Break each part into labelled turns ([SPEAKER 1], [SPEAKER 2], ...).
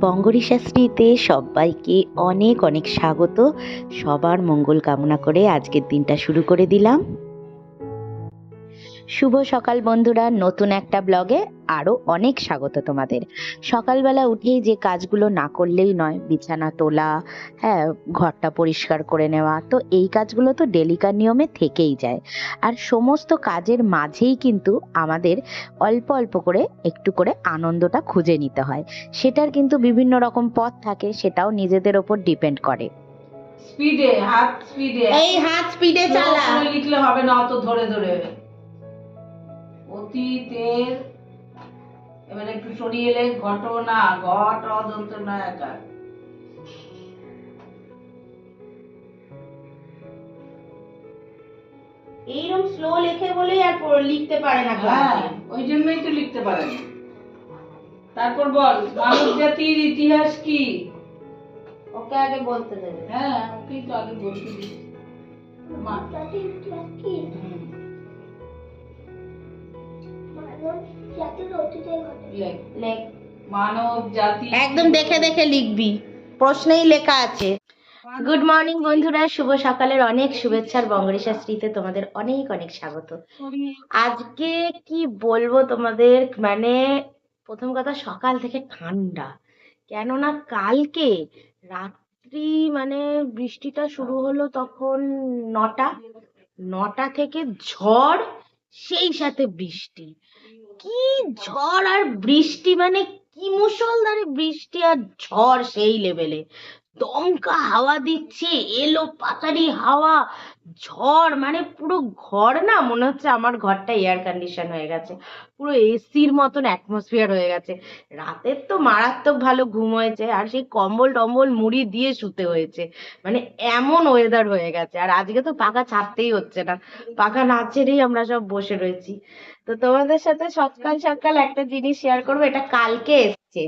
[SPEAKER 1] বঙ্গরিশাশ্রীতে সবাইকে অনেক অনেক স্বাগত। সবার মঙ্গল কামনা করে আজকের দিনটা শুরু করে দিলাম। শুভ সকাল বন্ধুরা, নতুন একটা ব্লগে আরও অনেক স্বাগত তোমাদের। সকালবেলা উঠেই যে কাজগুলো না করলেই নয়, বিছানা তোলা, হ্যাঁ, ঘরটা পরিষ্কার করে নেওয়া, তো এই কাজগুলো তো ডেলিকার নিয়মে থেকেই যায়। আর সমস্ত কাজের মাঝেই কিন্তু আমাদের অল্প অল্প করে একটু করে আনন্দটা খুঁজে নিতে হয়। সেটার কিন্তু বিভিন্ন রকম পথ থাকে, সেটাও নিজেদের ওপর ডিপেন্ড করে।
[SPEAKER 2] হাত স্পিডে চালা।
[SPEAKER 3] লিখলে হবে না অত ধরে ধরে। অতীতের এবারে একটু সরিয়ে এলে ঘটনা ঘট অদন্ত নয়াকার।
[SPEAKER 2] এইরকম স্লো লেখে বলেই আর লিখতে পারে না
[SPEAKER 3] হ্যাঁ,
[SPEAKER 2] ক্লাসে।
[SPEAKER 3] ওই জন্যই তো লিখতে পারে না। তারপর বল, মানব জাতির ইতিহাস কি?
[SPEAKER 2] ওকে আগে বলতে দেবে।
[SPEAKER 3] হ্যাঁ, ওকেই তো আগে বলতে দিই।
[SPEAKER 4] মানব জাতির ইতিহাস কি? মানব জাতির অতীতের ঘটনা।
[SPEAKER 3] লেখ।
[SPEAKER 2] লেখ।
[SPEAKER 3] মানব জাতি
[SPEAKER 2] একদম দেখে দেখে লিখবি, প্রশ্নেই লেখা আছে।
[SPEAKER 1] গুড মর্নিং বন্ধুরা, শুভ সকালের অনেক শুভেচ্ছার বঙ্গরিশাশ্রীতে তোমাদের অনেক অনেক স্বাগত। আজকে কি বলবো তোমাদের, মানে প্রথম কথা সকাল থেকে ঠান্ডা, কেননা কালকে রাত্রি মানে বৃষ্টিটা শুরু হলো তখন 9টা থেকে ঝড়, সেই সাথে বৃষ্টি। কি ঝড় আর বৃষ্টি, মানে কি মুষলধারে বৃষ্টি আর ঝড় সেই লেভেলে। দমকা হাওয়া দিচ্ছে, এলো পাতারি হাওয়া, ঝড়, মানে পুরো ঘর না মনে হচ্ছে আমার ঘরটা এয়ার কন্ডিশন হয়ে গেছে, পুরো এসির মতন অ্যাটমসফিয়ার হয়ে গেছে। রাতের তো মারাত্মক ভালো ঘুম হয়েছে, আর সেই কম্বল টম্বল মুড়ি দিয়ে শুতে হয়েছে, মানে এমন ওয়েদার হয়ে গেছে। আর আজকে তো পাখা ছাড়তেই হচ্ছে না, পাখা না ছেড়েই আমরা সব বসে রয়েছি। তো তোমাদের সাথে সকাল সকাল একটা জিনিস শেয়ার করবো, এটা কালকে এসছে।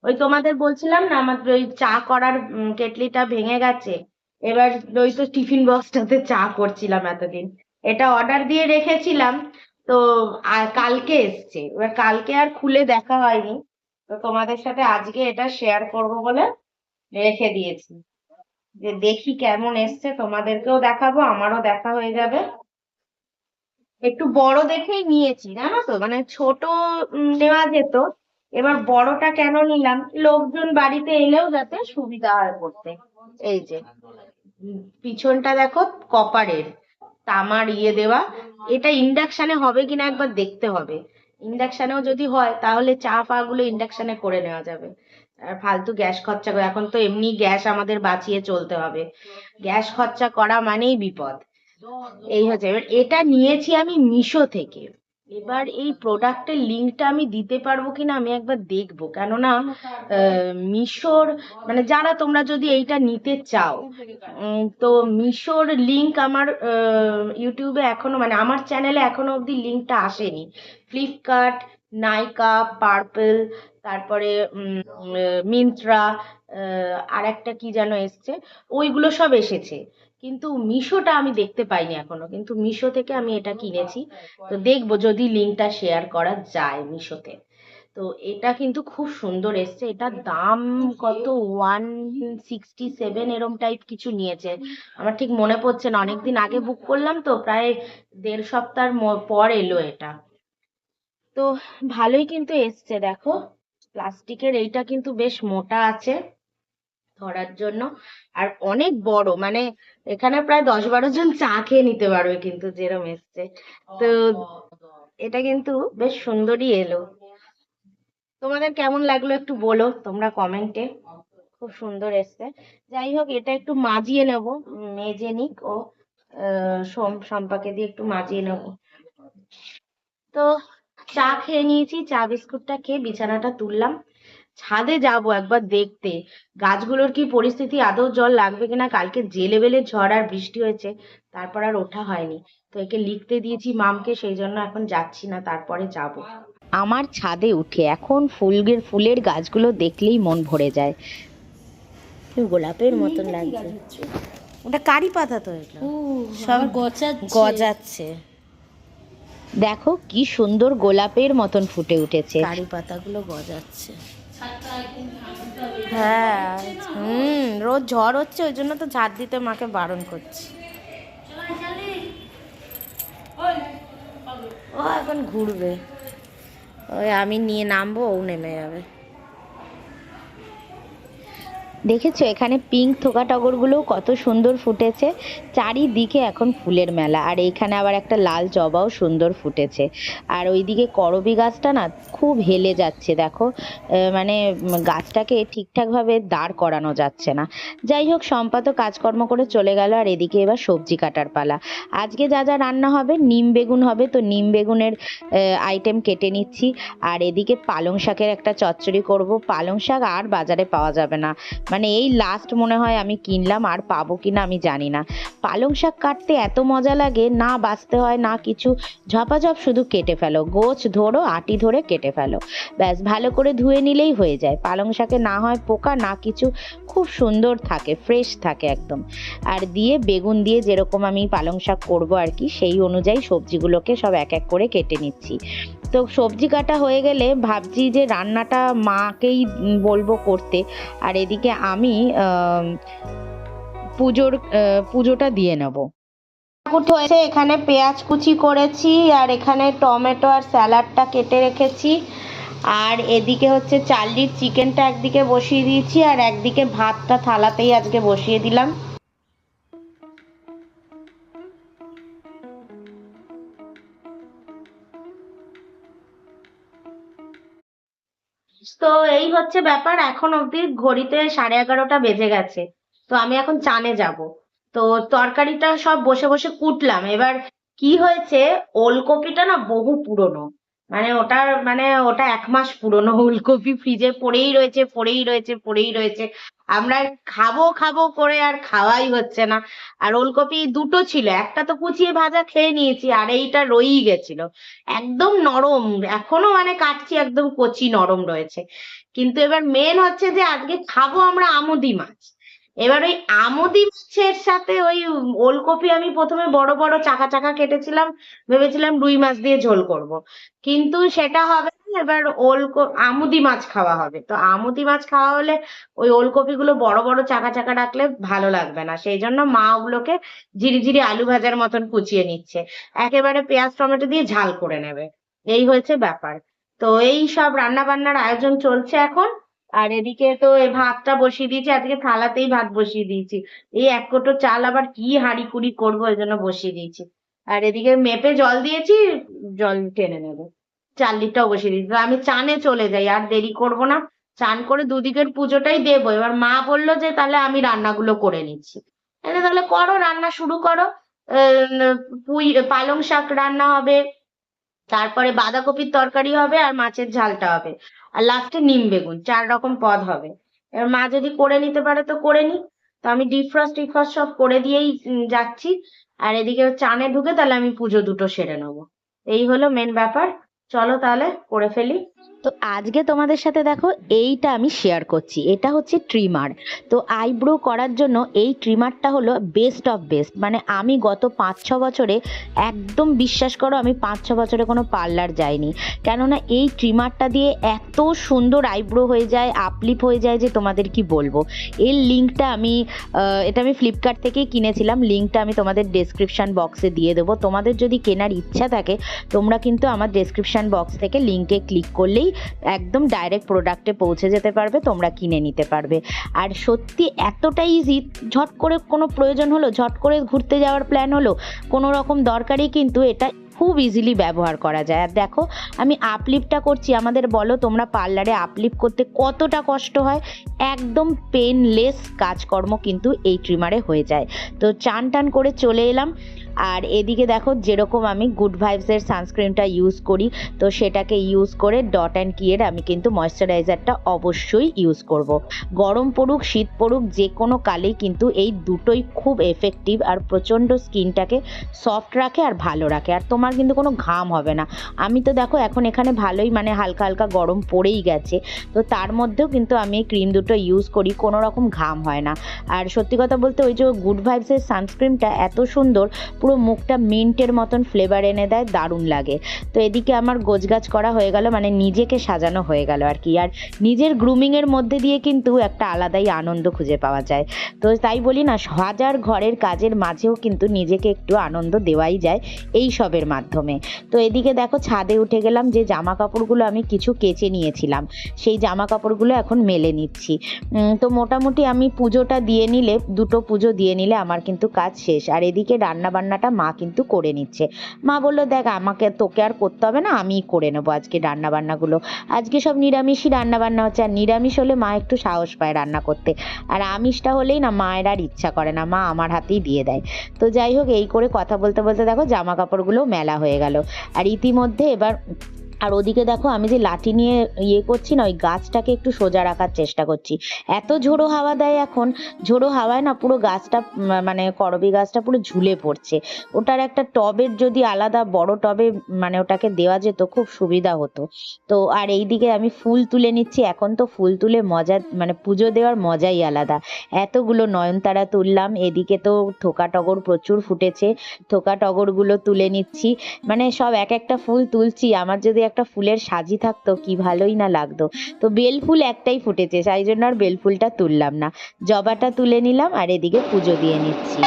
[SPEAKER 1] ওই তোমাদের বলছিলাম না আমার ওই চা করার কেটলিটা ভেঙে গেছে, এবার ওই তো টিফিন বক্সটাতে চা করছিলাম এতদিন, এটা অর্ডার দিয়ে রেখেছিলাম। তো আর কালকে এসছে, এবার কালকে আর খুলে দেখা হয়নি, তো তোমাদের সাথে আজকে এটা শেয়ার করব বলে রেখে দিয়েছি, যে দেখি কেমন এসছে, তোমাদেরকেও দেখাবো, আমারও দেখা হয়ে যাবে। একটু বড় দেখেই নিয়েছি জানো তো, মানে ছোট নেওয়া যেত, এবার বড়টা কেন নিলাম, লোকজন বাড়িতে এলেও যাতে সুবিধা হয় করতে। এই যে পিছনটা দেখো কপারের, তামার দেওয়া, এটা ইন্ডাকশনে হবে কিনা একবার দেখতে হবে। ইন্ডাকশনেও যদি হয় তাহলে চা ফা গুলো ইন্ডাকশনে করে নেওয়া যাবে, আর ফালতু গ্যাস খরচা করে, এখন তো এমনি গ্যাস আমাদের বাঁচিয়ে চলতে হবে, গ্যাস খরচা করা মানেই বিপদ। এই হচ্ছে, এবার এটা নিয়েছি আমি মিশো থেকে। এবার এই প্রোডাক্টের লিঙ্কটা আমি দিতে পারবো কিনা আমি একবার দেখবো, কেননা মিশোর মানে যারা তোমরা যদি এইটা নিতে চাও, তো মিশোর লিঙ্ক আমার ইউটিউবে এখনো, মানে আমার চ্যানেলে এখনো অবধি লিঙ্কটা আসেনি। ফ্লিপকার্ট, নাইকা, পার্পল, তারপরে মিন্ত্রা, আর একটা কি যেন এসছে, ওইগুলো সব এসেছে, কিন্তু মিশোটা আমি দেখতে পাইনি এখনো, কিন্তু মিশো থেকে আমি এটা কিনেছি। তো দেখবো যদি লিঙ্কটা শেয়ার করা যায় মিশোতে। তো এটা কিন্তু খুব সুন্দর এসছে, এটার দাম কত 167 এরম টাইপ কিছু নিয়েছে, আমার ঠিক মনে পড়ছে না, অনেকদিন আগে বুক করলাম তো, প্রায় 1.5 সপ্তাহ পর এলো এটা। তো ভালোই কিন্তু এসছে, দেখো প্লাস্টিকের এইটা কিন্তু বেশ মোটা আছে ধরার জন্য, আর অনেক বড়, মানে এখানে প্রায় 10-12 জন চা খেয়ে নিতে পারবে কিন্তু, যেরম এসছে। তো এটা কিন্তু বেশ সুন্দরই এলো। তোমাদের কেমন লাগলো একটু বলো তোমরা কমেন্টে, খুব সুন্দর এসছে। যাই হোক, এটা একটু মাজিয়ে নেব, মেজে নিক ও সম্পাকে দিয়ে একটু মাজিয়ে নেব। তো চা খেয়ে নিয়েছি, চা বিস্কুটটা খেয়ে বিছানাটা তুললাম, ছাদে যাব একবার দেখতে গাছগুলোর কি পরিস্থিতি, আদৌ জল লাগবে কিনা। কালকে যে লেভেলের ঝড় আর বৃষ্টি হয়েছে, তারপর আর ওঠা হয়নি, তো একে লিখতে দিয়েছি মামকে, সেই জন্য এখন যাচ্ছি না, তারপরে যাব। আমার ছাদে উঠে এখন ফুলের গাছগুলো দেখলেই মন ভরে যায়, গোলাপের মতন লাগছে। ওটা কারি পাতা তো, এটা সব গজাচ্ছে, দেখো কি সুন্দর গোলাপের মতন ফুটে উঠেছে, কারি পাতাগুলো গজাচ্ছে।
[SPEAKER 2] হ্যাঁ, রোজ ঝড় হচ্ছে, ওই জন্য তো ঝাড় দিতে মাকে বারণ করছি। ও এখন ঘুরবে, ওই আমি নিয়ে নামবো, ও নেমে যাবে। দেখেছো এখানে পিঙ্ক থোকা টগরগুলোও কত সুন্দর ফুটেছে, চারিদিকে এখন ফুলের মেলা। আর এইখানে আবার একটা লাল জবাও সুন্দর ফুটেছে। আর ওইদিকে করবী গাছটা না খুব হেলে যাচ্ছে, দেখো মানে গাছটাকে ঠিকঠাকভাবে দাঁড় করানো যাচ্ছে না। যাই হোক, সম্পা তো কাজকর্ম করে চলে গেল, আর এদিকে এবার সবজি কাটার পালা। আজকে যা যা রান্না হবে, নিম বেগুন হবে, তো নিম বেগুনের আইটেম কেটে নিচ্ছি। আর এদিকে পালং শাকের একটা চচ্চড়ি করব। পালং শাক আর বাজারে পাওয়া যাবে না, মানে এই লাস্ট মনে হয় আমি কিনলাম, আর পাবো কিনা আমি জানি না। পালং শাক কাটতে এত মজা লাগে, না বাছতে হয় না কিছু, ঝপাঝপ শুধু কেটে ফেলো, গোছ ধরো, আটি ধরে কেটে ফেলো, ব্যাস ভালো করে ধুয়ে নিলেই হয়ে যায়। পালং শাকে না হয় পোকা না কিছু, খুব সুন্দর থাকে, ফ্রেশ থাকে একদম। আর দিয়ে বেগুন দিয়ে যেরকম আমি পালং শাক করবো আর কি, সেই অনুযায়ী সবজিগুলোকে সব এক এক করে কেটে নিচ্ছি। তো সবজি কাটা হয়ে গেলে ভাবছি যে রান্নাটা মাকেই বলবো করতে, আর এদিকে আমি পুজোটা দিয়ে নেব। হয়েছে, এখানে পেঁয়াজ কুচি করেছি, আর এখানে টমেটো আর স্যালাডটা কেটে রেখেছি। আর এদিকে হচ্ছে চার্লির চিকেনটা একদিকে বসিয়ে দিয়েছি, আর একদিকে ভাতটা থালাতেই আজকে বসিয়ে দিলাম। তো এই হচ্ছে ব্যাপার, এখন অবধি ঘড়িতে 11:30 বেজে গেছে। তো আমি এখন চানে যাব। তো তরকারিটা সব বসে বসে কুটলাম। এবার কি হয়েছে, ওলকপিটা না বহু পুরনো, মানে ওটা 1 মাস পুরনো ওলকপি, ফ্রিজে পড়েই রয়েছে। আমরা খাবো খাবো করে আর খাওয়াই হচ্ছে না। আর ওলকপি দুটো ছিল, একটা তো কুচিয়ে ভাজা খেয়ে নিয়েছি, আর এইটা রয়েই গেছিল একদম নরম, এখনো মানে কাটছি একদম কচি নরম রয়েছে। কিন্তু এবার মেন হচ্ছে যে আজকে খাবো আমরা আমুদি মাছ। এবার ওই আমুদি মাছের সাথে ওই ওলকপি আমি প্রথমে বড় বড় চাকা চাকা কেটেছিলাম, ভেবেছিলাম রুই মাছ দিয়ে ঝোল করব, কিন্তু সেটা হবে না। এবার আমুদি মাছ খাওয়া হবে। তো আমুদি মাছ খাওয়া হলে ওই ওলকপি গুলো বড় বড় চাকা চাকা রাখলে ভালো লাগবে না, সেই জন্য মা ওগুলোকে ঝিরিঝিরি আলু ভাজার মতন কুচিয়ে নিচ্ছে, একেবারে পেঁয়াজ টমেটো দিয়ে ঝাল করে নেবে। এই হয়েছে ব্যাপার। তো এই সব রান্না বান্নার আয়োজন চলছে এখন। আর এদিকে তো এই ভাতটা বসিয়ে দিয়েছি, আজকে থালাতেই ভাত বসিয়ে দিয়েছি। এই 1 কোটো চাল আবার কি হাঁড়ি কুড়ি করবো, এই জন্য বসিয়ে দিয়েছি। আর এদিকে মেপে জল দিয়েছি, জল টেনে নেবে। 4 লিটার বসিয়ে দিয়েছি। তো আমি চানে চলে যাই, আর দেরি করব না। চান করে দুদিকের পুজোটাই দেবো। এবার মা বললো যে তাহলে আমি রান্নাগুলো করে নিচ্ছি। তাহলে করো, রান্না শুরু করো। পালং শাক রান্না হবে, তারপরে বাঁধাকপির তরকারি হবে, আর মাছের ঝালটা হবে, আর লাস্টে নিম বেগুন, 4 রকম পদ হবে। এবার মা যদি করে নিতে পারে তো করে নি। তো আমি ডিফ্রস্ট সব করে দিয়েই যাচ্ছি। আর এদিকে চানে ঢুকে তাহলে আমি পুজো দুটো সেরে নেবো। এই হলো মেন ব্যাপার। চলো তাহলে করে ফেলি। তো আজকে তোমাদের সাথে দেখো এইটা আমি শেয়ার করছি, এটা হচ্ছে ট্রিমার। তো আইব্রো করার জন্য এই ট্রিমারটা হলো বেস্ট অফ বেস্ট। মানে আমি গত 5-6 বছরে, একদম বিশ্বাস করো আমি 5-6 বছরে কোনো পার্লার যাইনি, কেননা এই ট্রিমারটা দিয়ে এত সুন্দর আইব্রো হয়ে যায়, আপলিপ হয়ে যায় যে তোমাদের কি বলবো। এর লিঙ্কটা এটা আমি ফ্লিপকার্ট থেকেই কিনেছিলাম, লিঙ্কটা আমি তোমাদের ডেসক্রিপশন বক্সে দিয়ে দেবো। তোমাদের যদি কেনার ইচ্ছা থাকে তোমরা কিন্তু আমার ডেসক্রিপশন বক্স থেকে লিঙ্কে ক্লিক করলেই একদম ডাইরেক্ট প্রোডাক্টে পৌঁছে যেতে পারবে, তোমরা কিনে নিতে পারবে। আর সত্যি এতটা ইজি, ঝট করে কোনো প্রয়োজন হলো, ঝট করে ঘুরতে যাওয়ার প্ল্যান হলো, কোনো রকম দরকারই কিন্তু এটা খুব ইজিলি ব্যবহার করা যায়। আর দেখো আমি আপলিপটা করছি, আমাদের বলো তোমরা পার্লারে আপলিপ করতে কতটা কষ্ট হয়, একদম পেনলেস কাজকর্ম কিন্তু এই ট্রিমারে হয়ে যায়। তো চান টান করে চলে এলাম। আর এদিকে দেখো যেরকম আমি গুড ভাইবসের সানস্ক্রিনটা ইউজ করি, তো সেটাকে ইউজ করে ডট অ্যান্ড কিয়ের আমি কিন্তু ময়েশ্চারাইজারটা অবশ্যই ইউজ করব। গরম পড়ুক শীত পড়ুক যে কোনো কালেই কিন্তু এই দুটোই খুব এফেক্টিভ, আর প্রচণ্ড স্কিনটাকে সফট রাখে আর ভালো রাখে। আর তোমার আমার কিন্তু কোনো ঘাম হবে না। আমি তো দেখো এখন এখানে ভালোই মানে হালকা হালকা গরম পড়েই গেছে, তো তার মধ্যেও কিন্তু আমি এই ক্রিম দুটো ইউজ করি, কোনো রকম ঘাম হয় না। আর সত্যি কথা বলতে ওই যে গুড ভাইবসের সানস্ক্রিনটা এত সুন্দর, পুরো মুখটা মিন্টের মতন ফ্লেভার এনে দেয়, দারুণ লাগে। তো এদিকে আমার গোছগাছ করা হয়ে গেল, মানে নিজেকে সাজানো হয়ে গেল আর কি। আর নিজের গ্রুমিংয়ের মধ্যে দিয়ে কিন্তু একটা আলাদাই আনন্দ খুঁজে পাওয়া যায়। তো তাই বলি না, হাজার ঘরের কাজের মাঝেও কিন্তু নিজেকে একটু আনন্দ দেওয়াই যায় এই সবের মাধ্যমে। তো এদিকে দেখো ছাদে উঠে গেলাম, যে জামা কাপড়গুলো আমি কিছু কেচে নিয়েছিলাম সেই জামা কাপড়গুলো এখন মেলে নিচ্ছি। তো মোটামুটি আমি পুজোটা দিয়ে নিলে, দুটো পুজো দিয়ে নিলে আমার কিন্তু কাজ শেষ। আর এদিকে রান্না বান্নাটা মা কিন্তু করে নিচ্ছে। মা বললো দেখ তোকে আর করতে হবে না, আমিই করে নেবো আজকে রান্না বান্নাগুলো। আজকে সব নিরামিষই রান্না বান্না হচ্ছে, আর নিরামিষ হলে মা একটু সাহস পায় রান্না করতে, আর আমিষটা হলেই না মায়ের আর ইচ্ছা করে না, মা আমার হাতেই দিয়ে দেয়। তো যাই হোক, এই করে কথা বলতে বলতে দেখো জামা কাপড়গুলো মেলা হয়ে গেল। আর ইতিমধ্যে এবার আর ওদিকে দেখো আমি যে লাঠি নিয়ে করছি না, ওই গাছটাকে একটু সোজা রাখার চেষ্টা করছি। এত ঝোড়ো হাওয়া দেয় এখন, ঝোড়ো হাওয়ায় না পুরো গাছটা মানে করবী গাছটা পুরো ঝুলে পড়ছে। ওটার একটা টবের যদি আলাদা বড় টবে মানে ওটাকে দেওয়া যেত খুব সুবিধা হতো। তো আর এইদিকে আমি ফুল তুলে নিচ্ছি, এখন তো ফুল তুলে মজা, মানে পুজো দেওয়ার মজাই আলাদা। এতগুলো নয়নতারা তুললাম, এদিকে তো থোকা টগর প্রচুর ফুটেছে, থোকা টগরগুলো তুলে নিচ্ছি। মানে সব এক একটা ফুল তুলছি, আমার যদি একটা ফুলের সাজি থাকতো কি ভালোই না লাগতো। তো বেল ফুল একটাই ফুটেছে, তাই জন্য আর বেল ফুলটা তুললাম না, জবাটা তুলে নিলাম আর এদিকে পুজো দিয়ে নিচ্ছি।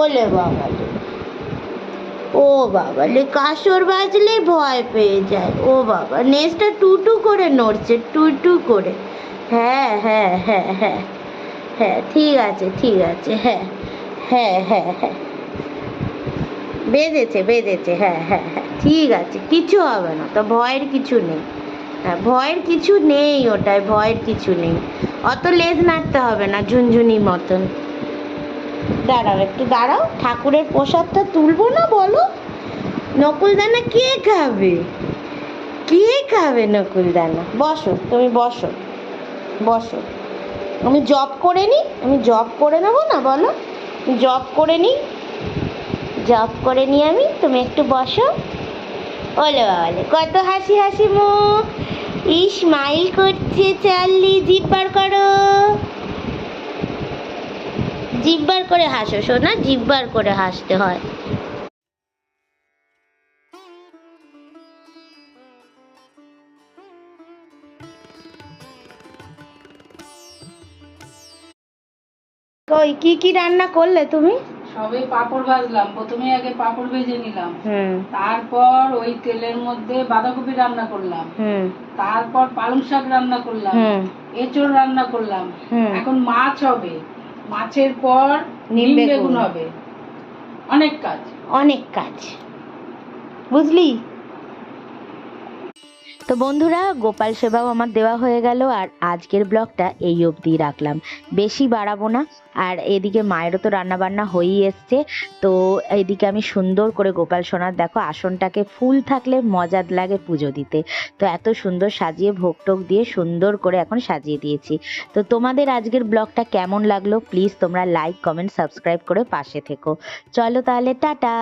[SPEAKER 2] ওলে বাবা, ও বাবা লে, কাসর বাজলে ভয় পেয়ে যায়। ও বাবা, নেজটা টুটু করে নড়ছে, টুটু করে। হ্যাঁ হ্যাঁ হ্যাঁ হ্যাঁ হ্যাঁ, ঠিক আছে ঠিক আছে, হ্যাঁ হ্যাঁ হ্যাঁ হ্যাঁ, বেজেছে বেজেছে, হ্যাঁ হ্যাঁ হ্যাঁ, ঠিক আছে, কিছু হবে না, তো ভয়ের কিছু নেই। হ্যাঁ, ভয়ের কিছু নেই, ওটায় ভয়ের কিছু নেই, অত লেজ নাড়তে হবে না ঝুনঝুনি মতন। দাঁড়াও একটু দাঁড়াও, ঠাকুরের প্রসাদটা তুলবো না বলো? নকুলদানা কে খাবে? কে খাবে নকুলদানা? বসো, তুমি বসো বসো, আমি জব করে নিই, আমি জব করে নেবো না বলো? জব করে নিই, জব করে নিই আমি, তুমি একটু বসো। ওলে বাবালে, কত হাসি হাসি মুখ, স্মাইল করছে চার্লি, জিভ বার করো, জিভ বার করে হাসো সোনা, জিভ বার করে হাসতে হয়। ওই কি কি রান্না করলে তুমি?
[SPEAKER 3] সবে পাঁপড় ভাজলাম, প্রথমে আগে পাঁপড় ভেজে নিলাম,
[SPEAKER 2] হুম
[SPEAKER 3] তারপর ওই তেলের মধ্যে বাঁধাকপি রান্না করলাম,
[SPEAKER 2] হুম
[SPEAKER 3] তারপর পালং শাক রান্না করলাম,
[SPEAKER 2] হুম
[SPEAKER 3] এঁচড় রান্না করলাম,
[SPEAKER 2] হুম,
[SPEAKER 3] এখন মাছ হবে, মাছের পর
[SPEAKER 2] নিম
[SPEAKER 3] নিম
[SPEAKER 2] বেগুন
[SPEAKER 3] বেগুন হবে, অনেক কাজ।
[SPEAKER 2] অনেক কাজ, বুঝলি? তো বন্ধুরা, গোপাল সেবাও আমার দেওয়া হয়ে গেল, আর আজকের ব্লগটা এই অবধি রাখলাম, বেশি বাড়াবো না। আর এদিকে মায়েরও তো রান্না বান্না হয়েই এসছে। তো এদিকে আমি সুন্দর করে গোপাল সোনার দেখো আসনটাকে, ফুল থাকলে মজা লাগে পুজো দিতে, তো এত সুন্দর সাজিয়ে ভোগ টোক দিয়ে সুন্দর করে এখন সাজিয়ে দিয়েছি। তো তোমাদের আজকের ব্লগটা কেমন লাগলো প্লিজ তোমরা লাইক কমেন্ট সাবস্ক্রাইব করে পাশে থেকো। চলো তাহলে, টাটা।